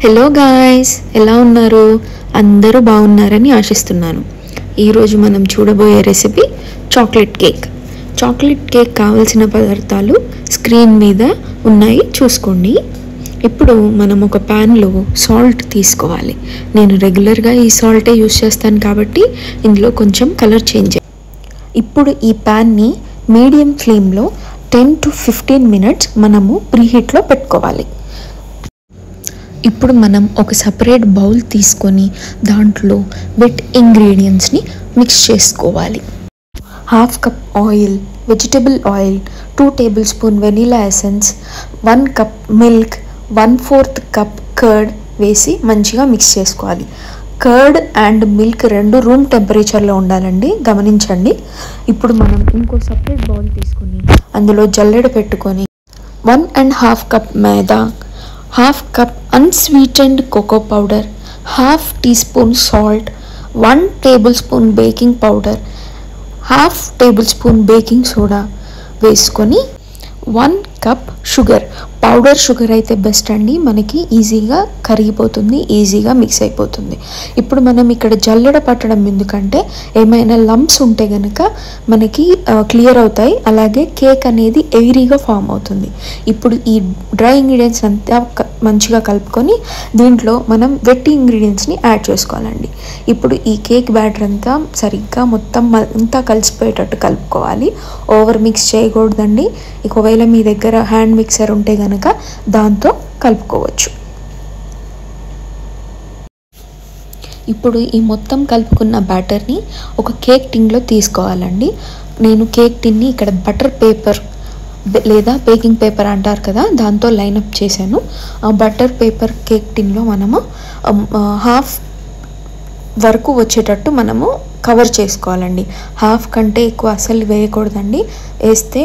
Hello guys, ఎలా ఉన్నారు? అందరూ బాగున్నారని ఆశిస్తున్నాను. ఈరోజు మనం చూడబోయే recipe chocolate cake. Chocolate cake కావాల్సిన పదార్థాలు స్క్రీన్ మీద ఉన్నాయి, చూసుకోండి. ఇప్పుడు మనం ఒక ప్యాన్లో సాల్ట్ తీసుకోవాలి. నేను రెగ్యులర్గా ఈ సాల్టే యూస్ చేస్తాను కాబట్టి ఇందులో కొంచెం కలర్ చేంజ్. ఇప్పుడు ఈ ప్యాన్ని మీడియం ఫ్లేమ్లో 10 to 15 minutes మనము ప్రీహీట్లో పెట్టుకోవాలి. ఇప్పుడు మనం ఒక సపరేట్ బౌల్ తీసుకొని దాంట్లో వెట్ ఇంగ్రీడియంట్స్ని మిక్స్ చేసుకోవాలి. 1/2 cup oil, vegetable oil, 2 tablespoon vanilla essence, 1 cup milk, 1/4 cup curd వేసి మంచిగా మిక్స్ చేసుకోవాలి. కర్డ్ అండ్ మిల్క్ రెండు రూమ్ టెంపరేచర్లో ఉండాలండి, గమనించండి. ఇప్పుడు మనం ఇంకో సపరేట్ బౌల్ తీసుకొని అందులో జల్లెడ పెట్టుకొని 1.5 cup మైదా, 1/2 cup unsweetened cocoa powder, 1/2 teaspoon salt, 1 tablespoon baking powder, 1/2 tablespoon baking soda వేసుకొని 1 cup షుగర్. పౌడర్ షుగర్ అయితే బెస్ట్ అండి, మనకి ఈజీగా కరిగిపోతుంది, ఈజీగా మిక్స్ అయిపోతుంది. ఇప్పుడు మనం ఇక్కడ జల్లెడ పట్టడం ఎందుకంటే ఏమైనా లంప్స్ ఉంటే కనుక మనకి క్లియర్ అవుతాయి, అలాగే కేక్ అనేది ఎయిరీగా ఫామ్ అవుతుంది. ఇప్పుడు ఈ డ్రై ఇంగ్రీడియంట్స్ అంతా మంచిగా కలుపుకొని దీంట్లో మనం వెట్టి ఇంగ్రీడియంట్స్ని యాడ్ చేసుకోవాలండి. ఇప్పుడు ఈ కేక్ బ్యాటర్ అంతా సరిగ్గా మొత్తం అంతా కలిసిపోయేటట్టు కలుపుకోవాలి. ఓవర్ మిక్స్ చేయకూడదండి. ఒకవేళ మీ దగ్గర హ్యాండ్ మిక్సర్ ఉంటే కనుక దాంతో కలుపుకోవచ్చు. ఇప్పుడు ఈ మొత్తం కలుపుకున్న బ్యాటర్ని ఒక కేక్ టిన్లో తీసుకోవాలండి. నేను కేక్ టిన్ని ఇక్కడ బటర్ పేపర్ లేదా బేకింగ్ పేపర్ అంటారు కదా, దాంతో లైనప్ చేశాను. ఆ బటర్ పేపర్ కేక్ టిన్లో మనము 1/2 వరకు వచ్చేటట్టు మనము కవర్ చేసుకోవాలండి. 1/2 కంటే ఎక్కువ అసలు వేయకూడదండి. వేస్తే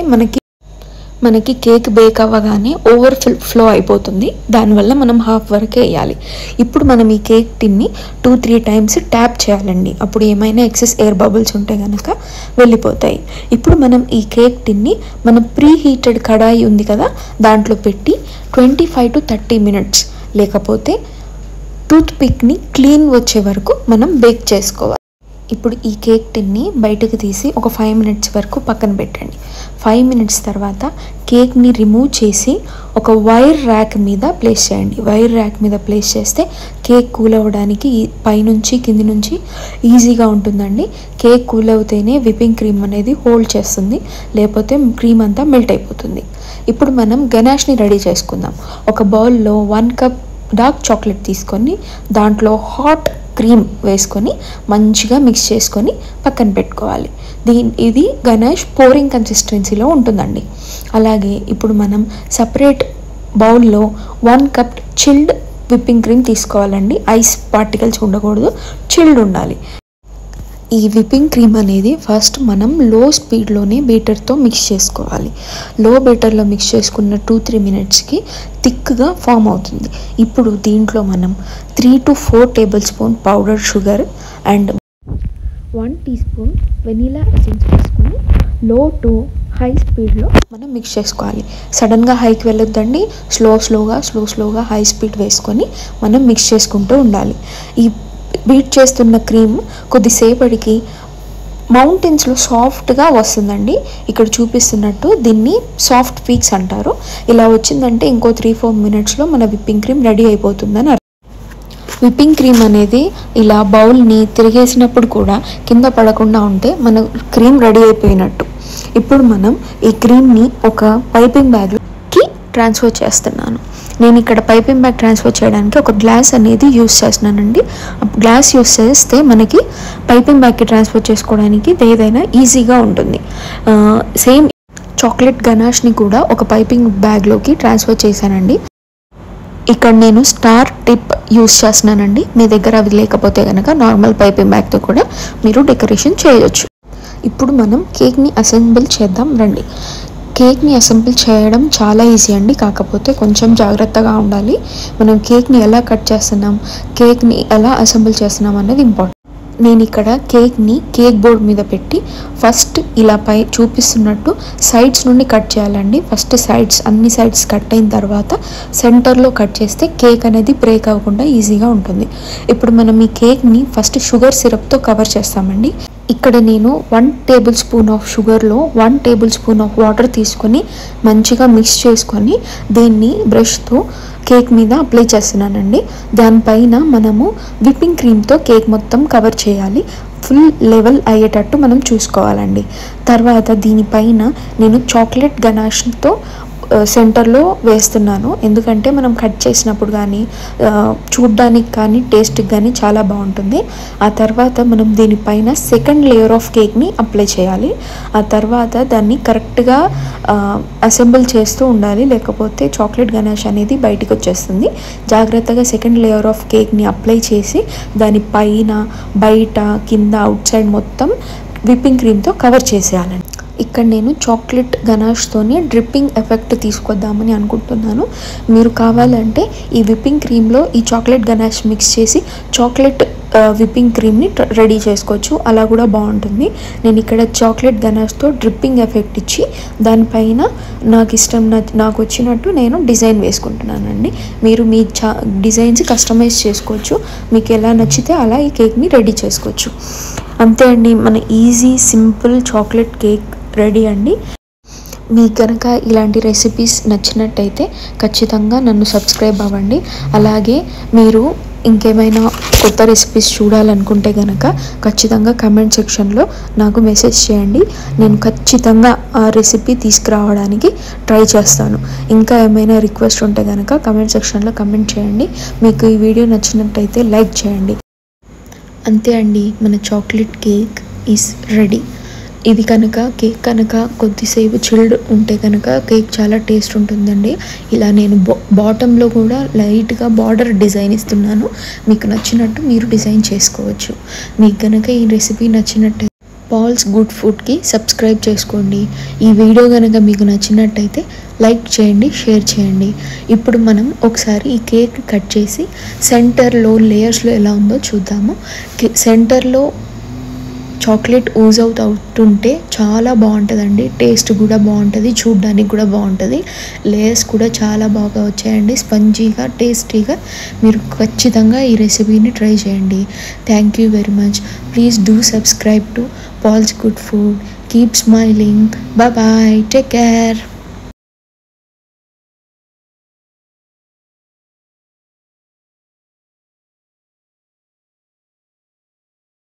మనకి కేక్ బేక్ అవ్వగానే ఓవర్ ఫ్లో అయిపోతుంది. దానివల్ల మనం 1/2 వరకే వేయాలి. ఇప్పుడు మనం ఈ కేక్ టిన్ని 2-3 times ట్యాప్ చేయాలండి. అప్పుడు ఏమైనా ఎక్సెస్ ఎయిర్ బబుల్స్ ఉంటే కనుక వెళ్ళిపోతాయి. ఇప్పుడు మనం ఈ కేక్ టిన్ని మనం ప్రీ హీటెడ్ కడాయి ఉంది కదా, దాంట్లో పెట్టి 25 to 30 minutes లేకపోతే టూత్ పిక్ని క్లీన్ వచ్చే వరకు మనం బేక్ చేసుకోవాలి. ఇప్పుడు ఈ కేక్ టిన్ని బయటకు తీసి ఒక 5 minutes వరకు పక్కన పెట్టండి. 5 minutes తర్వాత కేక్ని రిమూవ్ చేసి ఒక వైర్ ర్యాక్ మీద ప్లేస్ చేయండి. వైర్ ర్యాక్ మీద ప్లేస్ చేస్తే కేక్ కూల్ అవ్వడానికి పైనుంచి కింది నుంచి ఈజీగా ఉంటుందండి. కేక్ కూల్ అవుతేనే విప్పింగ్ క్రీమ్ అనేది హోల్డ్ చేస్తుంది, లేకపోతే క్రీమ్ అంతా మెల్ట్ అయిపోతుంది. ఇప్పుడు మనం గనాష్ని రెడీ చేసుకుందాం. ఒక బౌల్లో 1 cup డార్క్ చాక్లెట్ తీసుకొని దాంట్లో హాట్ క్రీమ్ వేసుకొని మంచిగా మిక్స్ చేసుకొని పక్కన పెట్టుకోవాలి. ఇది గనాష్ పోరింగ్ కన్సిస్టెన్సీలో ఉంటుందండి. అలాగే ఇప్పుడు మనం సపరేట్ బౌల్లో 1 cup చిల్డ్ విప్పింగ్ క్రీమ్ తీసుకోవాలండి. ఐస్ పార్టికల్స్ ఉండకూడదు, చిల్డ్ ఉండాలి. ఈ విప్పింగ్ క్రీమ్ అనేది ఫస్ట్ మనం లో స్పీడ్లోనే బీటర్తో మిక్స్ చేసుకోవాలి. లో బీటర్లో మిక్స్ చేసుకున్న 2-3 minutesకి థిక్గా ఫామ్ అవుతుంది. ఇప్పుడు దీంట్లో మనం 3 to 4 tablespoon powder sugar and 1 teaspoon vanilla essence వేసుకొని లో టు హై స్పీడ్లో మనం మిక్స్ చేసుకోవాలి. సడన్గా హైకి వెళ్ళొద్దండి, స్లోగా హై స్పీడ్ వేసుకొని మనం మిక్స్ చేసుకుంటూ ఉండాలి. ఈ బీట్ చేస్తున్న క్రీమ్ కొద్దిసేపటికి మౌంటైన్స్లో సాఫ్ట్గా వస్తుందండి. ఇక్కడ చూపిస్తున్నట్టు దీన్ని సాఫ్ట్ పీక్స్ అంటారు. ఇలా వచ్చిందంటే ఇంకో 3-4 minutesలో మన విప్పింగ్ క్రీమ్ రెడీ అయిపోతుందని అర్థం. విప్పింగ్ క్రీమ్ అనేది ఇలా బౌల్ని తిరిగేసినప్పుడు కూడా కింద పడకుండా ఉంటే మన క్రీమ్ రెడీ అయిపోయినట్టు. ఇప్పుడు మనం ఈ క్రీమ్ని ఒక పైపింగ్ బ్యాగ్కి ట్రాన్స్ఫర్ చేస్తున్నాను. నేను ఇక్కడ పైపింగ్ బ్యాగ్ ట్రాన్స్ఫర్ చేయడానికి ఒక గ్లాస్ అనేది యూస్ చేస్తున్నానండి. గ్లాస్ యూస్ చేస్తే మనకి పైపింగ్ బ్యాగ్కి ట్రాన్స్ఫర్ చేసుకోవడానికి ఏదైనా ఈజీగా ఉంటుంది. సేమ్ చాక్లెట్ గనాష్ని కూడా ఒక పైపింగ్ బ్యాగ్లోకి ట్రాన్స్ఫర్ చేశానండి. ఇక్కడ నేను స్టార్ టిప్ యూస్ చేస్తున్నానండి. మీ దగ్గర అవి లేకపోతే కనుక నార్మల్ పైపింగ్ బ్యాగ్తో కూడా మీరు డెకరేషన్ చేయొచ్చు. ఇప్పుడు మనం కేక్ని అసెంబుల్ చేద్దాం రండి. కేక్ని అసెంబుల్ చేయడం చాలా ఈజీ అండి, కాకపోతే కొంచెం జాగ్రత్తగా ఉండాలి. మనం కేక్ని ఎలా కట్ చేస్తున్నాం, కేక్ని ఎలా అసెంబుల్ చేస్తున్నాం అన్నది ఇంపార్టెంట్. నేను ఇక్కడ కేక్ని కేక్ బోర్డ్ మీద పెట్టి ఫస్ట్ ఇలా పై చూపిస్తున్నట్టు సైడ్స్ నుండి కట్ చేయాలండి. ఫస్ట్ అన్ని సైడ్స్ కట్ అయిన తర్వాత సెంటర్లో కట్ చేస్తే కేక్ అనేది బ్రేక్ అవ్వకుండా ఈజీగా ఉంటుంది. ఇప్పుడు మనం ఈ కేక్ని ఫస్ట్ షుగర్ సిరప్తో కవర్ చేస్తామండి. ఇక్కడ నేను 1 టేబుల్ స్పూన్ ఆఫ్ షుగర్లో 1 టేబుల్ స్పూన్ ఆఫ్ వాటర్ తీసుకొని మంచిగా మిక్స్ చేసుకొని దీన్ని బ్రష్తో కేక్ మీద అప్లై చేస్తున్నానండి. దానిపైన మనము విప్పింగ్ క్రీమ్తో కేక్ మొత్తం కవర్ చేయాలి. ఫుల్ లెవెల్ అయ్యేటట్టు మనం చూసుకోవాలండి. తర్వాత దీనిపైన నేను చాక్లెట్ గనాష్తో సెంటర్లో వేస్తున్నాను. ఎందుకంటే మనం కట్ చేసినప్పుడు కానీ చూడ్డానికి కానీ టేస్ట్కి కానీ చాలా బాగుంటుంది. ఆ తర్వాత మనం దీనిపైన సెకండ్ లేయర్ ఆఫ్ కేక్ని అప్లై చేయాలి. ఆ తర్వాత దాన్ని కరెక్ట్గా అసెంబుల్ చేస్తూ ఉండాలి, లేకపోతే చాక్లెట్ గనాష్ అనేది బయటికి వచ్చేస్తుంది. జాగ్రత్తగా సెకండ్ లేయర్ ఆఫ్ కేక్ని అప్లై చేసి దానిపైన బయట కింద అవుట్ సైడ్ మొత్తం విప్పింగ్ క్రీమ్తో కవర్ చేసేయాలండి. ఇక్కడ నేను చాక్లెట్ గనాష్తోని డ్రిప్పింగ్ ఎఫెక్ట్ తీసుకొద్దామని అనుకుంటున్నాను. మీరు కావాలంటే ఈ విప్పింగ్ క్రీమ్లో ఈ చాక్లెట్ గనాష్ మిక్స్ చేసి చాక్లెట్ విప్పింగ్ క్రీమ్ని రెడీ చేసుకోవచ్చు, అలా కూడా బాగుంటుంది. నేను ఇక్కడ చాక్లెట్ గనాష్తో డ్రిప్పింగ్ ఎఫెక్ట్ ఇచ్చి దానిపైన నాకు వచ్చినట్టు నేను డిజైన్ వేసుకుంటున్నానండి. మీరు మీ డిజైన్స్ కస్టమైజ్ చేసుకోవచ్చు, మీకు ఎలా నచ్చితే అలా ఈ కేక్ని రెడీ చేసుకోవచ్చు. అంతే అండి, మన easy simple chocolate cake ready అండి. మీకు కనుక ఇలాంటి రెసిపీస్ నచ్చినట్టయితే ఖచ్చితంగా నన్ను సబ్స్క్రైబ్ అవ్వండి. అలాగే మీరు ఇంకేమైనా కొత్త రెసిపీస్ చూడాలనుకుంటే కనుక ఖచ్చితంగా కమెంట్ సెక్షన్లో నాకు మెసేజ్ చేయండి. నేను ఖచ్చితంగా ఆ రెసిపీ తీసుకురావడానికి ట్రై చేస్తాను. ఇంకా ఏమైనా రిక్వెస్ట్ ఉంటే కనుక కమెంట్ సెక్షన్లో కమెంట్ చేయండి. మీకు ఈ వీడియో నచ్చినట్టయితే లైక్ చేయండి. అంతే అండి, మన చాక్లెట్ కేక్ ఈజ్ రెడీ. ఇది కేక్ కనుక కొద్దిసేపు చిల్డ్ ఉంటే కనుక కేక్ చాలా టేస్ట్ ఉంటుందండి. ఇలా నేను బాటంలో కూడా లైట్గా బార్డర్ డిజైన్ ఇస్తున్నాను. మీకు నచ్చినట్టు మీరు డిజైన్ చేసుకోవచ్చు. మీకు కనుక ఈ రెసిపీ నచ్చినట్టు పాల్స్ గుడ్ ఫుడ్కి సబ్స్క్రైబ్ చేసుకోండి. ఈ వీడియో కనుక మీకు నచ్చినట్టయితే లైక్ చేయండి, షేర్ చేయండి. ఇప్పుడు మనం ఒకసారి ఈ కేక్ కట్ చేసి సెంటర్లో లేయర్స్లో ఎలా ఉందో చూద్దాము. సెంటర్లో చాక్లెట్ ఊజ్ అవుతుంటే చాలా బాగుంటుందండి. టేస్ట్ కూడా బాగుంటుంది, చూడ్డానికి కూడా బాగుంటుంది. లేయర్స్ కూడా చాలా బాగా వచ్చాయండి, స్పంజీగా టేస్టీగా. మీరు ఖచ్చితంగా ఈ రెసిపీని ట్రై చేయండి. Thank you very much. Please do subscribe to pals good food. Keep smiling. Bye bye. Take care.